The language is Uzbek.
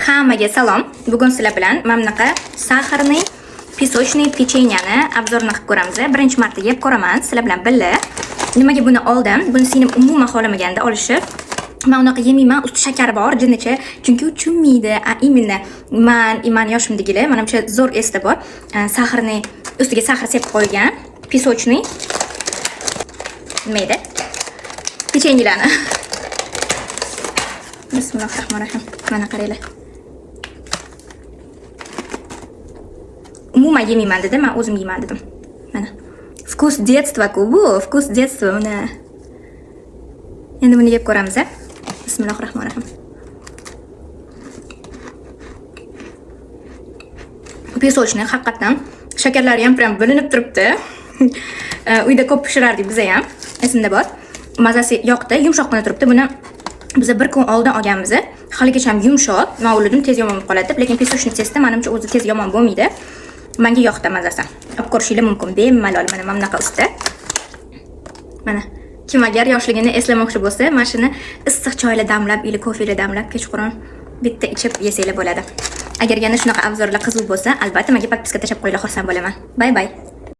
Hammaga salom. Bugun sizlar bilan mana bunaqa saharniy pisochniy pechenyani obzorini qilib ko'ramiz. Birinchi marta yeb ko'raman sizlar bilan birga. Nimaga buni oldim? Buni singlim umuman xohlamaganda olishib. Men unaqa yemayman, usti shakar bor, jinnicha. Chunki u tushunmaydi. Именно man yoshimdagilar, menimcha zo'r esda bor. Saharniy ustiga sahar sepib qo'ygan pisochniy nima edi? Pechenyelarni. Bismillahirrohmanirrohim. Mana qaranglar. Umuman yemayman dedim, men o'zim yeyman dedim. Mana. Vkus детства-ku bu, vkus детства mana. Endi buni yeb ko'ramiz. Bismillahirrohmanirrohim. Pisochni haqiqatan shakarlari ham prям bilinib turibdi. Uyda ko'p pishirardik biz ham. Esimda bor. Mazasi yoqdi, yumshoqqina turibdi. Buni biz bir kun oldin olganmiz. Haligacha ham yumshoq. Men o'yladim tez yomon bo'lib qoladi deb, lekin pisochni testda menimcha o'zi tez yomon bo'lmaydi. Menga yoqdi mazasi. Olib ko'rishingiz mumkin. Bemalol mana bunaqa usti. Mana kim agar yoshligini eslamoqchi bo'lsa, mana shuni issiq choyla damlab, yoki kofe'la damlab kechqurun bitta ichib yesanglar bo'ladi. Agar yana shunaqa obzorlar qiziq bo'lsa, albatta menga podpiska tashlab qo'yinglar, xursand bo'laman. Bay bay.